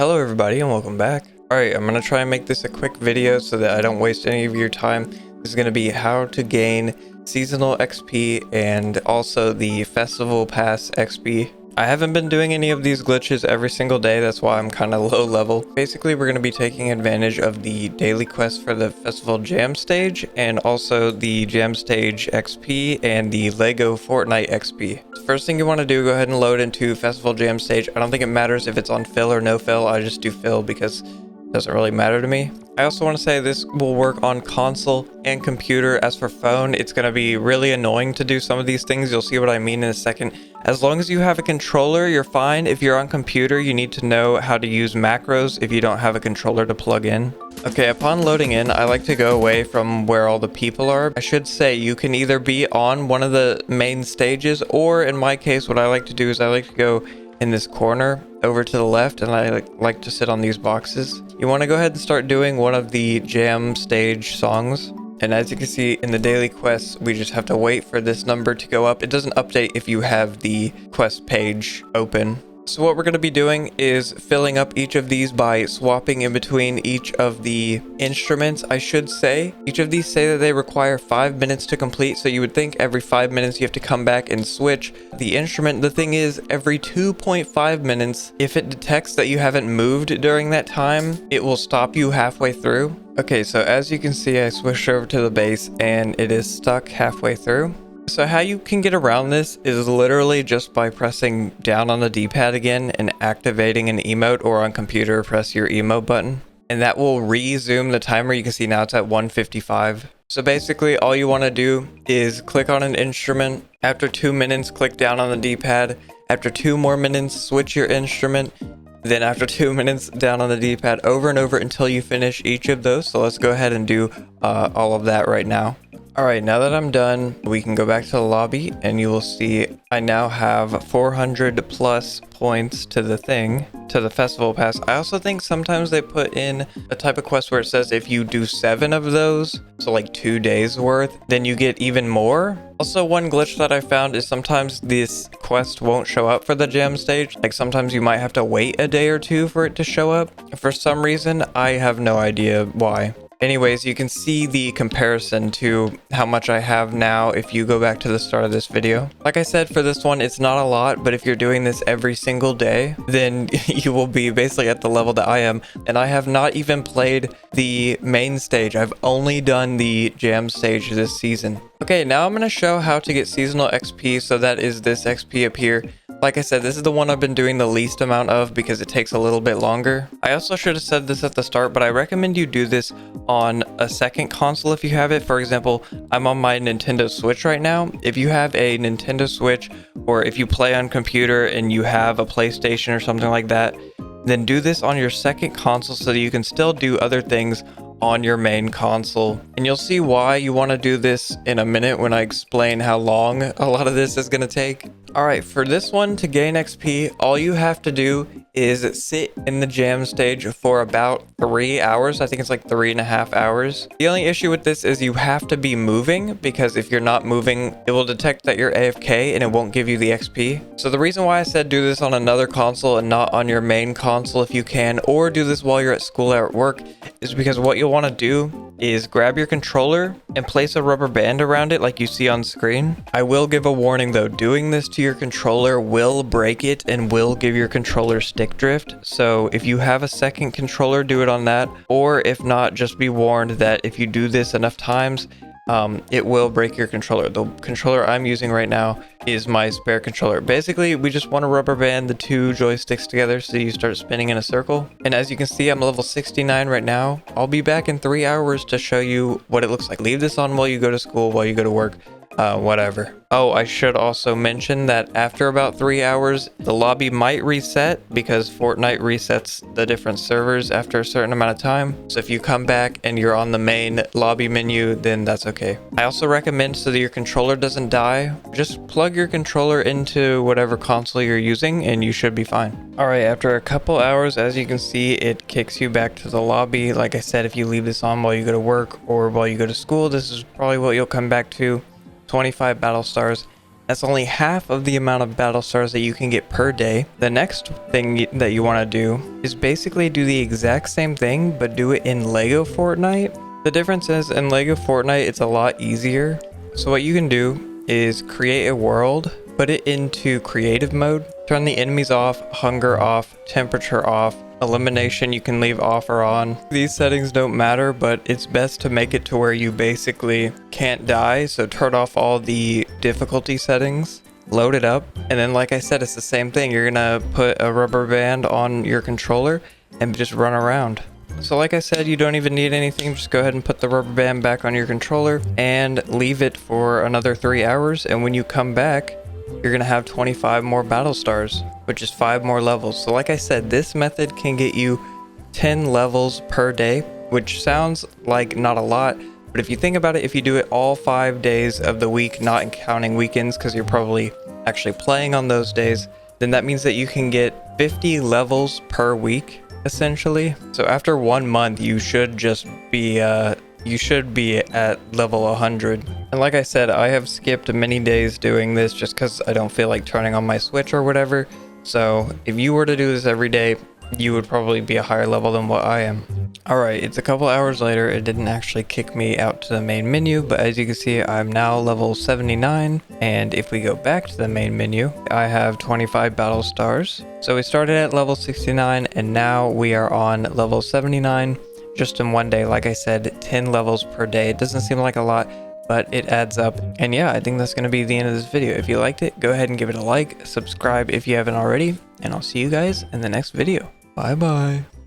Hello everybody and welcome back. Alright, I'm going to try and make this a quick video so that I don't waste any of your time. This is going to be how to gain seasonal XP and also the festival pass XP. I haven't been doing any of these glitches every single day, that's why I'm kind of low level. Basically, we're going to be taking advantage of the daily quest for the festival jam stage and also the jam stage XP and the Lego Fortnite XP. First thing you want to do, go ahead and load into festival jam stage. I don't think it matters if it's on fill or no fill. I just do fill because it doesn't really matter to me. I also want to say this will work on console and computer. As for phone, it's going to be really annoying to do some of these things. You'll see what I mean in a second. As long as you have a controller, you're fine. If you're on computer, you need to know how to use macros if you don't have a controller to plug in. Okay, upon loading in, I like to go away from where all the people are. I should say you can either be on one of the main stages, or in my case, what I like to do is I like to go in this corner over to the left, and I like to sit on these boxes. You want to go ahead and start doing one of the jam stage songs. And as you can see in the daily quests, we just have to wait for this number to go up. It doesn't update if you have the quest page open. So what we're going to be doing is filling up each of these by swapping in between each of the instruments, I should say. Each of these say that they require 5 minutes to complete, so you would think every 5 minutes you have to come back and switch the instrument. The thing is, every 2.5 minutes, if it detects that you haven't moved during that time, it will stop you halfway through. Okay, so as you can see, I switched over to the bass and it is stuck halfway through. So how you can get around this is literally just by pressing down on the D-pad again and activating an emote, or on computer press your emote button, and that will resume the timer. You can see now it's at 1:55. So basically all you want to do is click on an instrument. After 2 minutes, click down on the D-pad. After 2 more minutes, switch your instrument. Then after 2 minutes, down on the D-pad over and over until you finish each of those. So let's go ahead and do all of that right now. Alright, now that I'm done, we can go back to the lobby and you will see I now have 400 plus points to the thing, to the festival pass. I also think sometimes they put in a type of quest where it says if you do 7 of those, so like 2 days worth, then you get even more. Also, one glitch that I found is sometimes this quest won't show up for the jam stage. Like sometimes you might have to wait a day or two for it to show up. For some reason, I have no idea why. Anyways, you can see the comparison to how much I have now if you go back to the start of this video. Like I said, for this one, it's not a lot, but if you're doing this every single day, then you will be basically at the level that I am. And I have not even played the main stage. I've only done the jam stage this season. Okay, now I'm going to show how to get seasonal XP. So that is this XP up here. Like I said, this is the one I've been doing the least amount of because it takes a little bit longer. I also should have said this at the start, but I recommend you do this on a second console if you have it. For example, I'm on my Nintendo Switch right now. If you have a Nintendo Switch, or if you play on computer and you have a PlayStation or something like that, then do this on your second console so that you can still do other things on your main console. And you'll see why you want to do this in a minute when I explain how long a lot of this is going to take. Alright, for this one, to gain XP, all you have to do is sit in the jam stage for about 3 hours. I think it's like 3.5 hours. The only issue with this is you have to be moving, because if you're not moving, it will detect that you're AFK and it won't give you the XP. So the reason why I said do this on another console and not on your main console if you can, or do this while you're at school or at work, is because what you'll want to do is grab your controller and place a rubber band around it like you see on screen. I will give a warning though, doing this to your controller will break it and will give your controller stick drift. So if you have a second controller, do it on that, or if not, just be warned that if you do this enough times, it will break your controller. The controller I'm using right now is my spare controller. Basically, we just want to rubber band the 2 joysticks together so you start spinning in a circle. And as you can see, I'm level 69 right now. I'll be back in 3 hours to show you what it looks like. Leave this on while you go to school, while you go to work. Whatever. Oh, I should also mention that after about 3 hours, the lobby might reset because Fortnite resets the different servers after a certain amount of time. So if you come back and you're on the main lobby menu, then that's okay. I also recommend, so that your controller doesn't die, just plug your controller into whatever console you're using and you should be fine. Alright, after a couple hours, as you can see, it kicks you back to the lobby. Like I said, if you leave this on while you go to work or while you go to school, this is probably what you'll come back to. 25 battle stars, That's only half of the amount of battle stars that you can get per day. The next thing that you want to do is basically do the exact same thing, but do it in Lego Fortnite. The difference is in Lego Fortnite, it's a lot easier. So what you can do is create a world, put it into creative mode, turn the enemies off, hunger off, temperature off, elimination you can leave off or on. These settings don't matter, but it's best to make it to where you basically can't die. So turn off all the difficulty settings, load it up, and then like I said, it's the same thing. You're gonna put a rubber band on your controller and just run around. So like I said, you don't even need anything. Just go ahead and put the rubber band back on your controller and leave it for another 3 hours. And when you come back, you're gonna have 25 more battle stars, which is 5 more levels. So like I said, this method can get you 10 levels per day, which sounds like not a lot, but if you think about it, if you do it all 5 days of the week, not counting weekends because you're probably actually playing on those days, then that means that you can get 50 levels per week essentially. So after 1 month, you should just be at level 100. And like I said, I have skipped many days doing this just because I don't feel like turning on my Switch or whatever. So if you were to do this every day, you would probably be a higher level than what I am. Alright, it's a couple hours later. It didn't actually kick me out to the main menu, but as you can see, I'm now level 79. And if we go back to the main menu, I have 25 battle stars. So we started at level 69 and now we are on level 79. Just in 1 day. Like I said, 10 levels per day. It doesn't seem like a lot, but it adds up. And yeah, I think that's going to be the end of this video. If you liked it, go ahead and give it a like, subscribe if you haven't already, and I'll see you guys in the next video. Bye bye.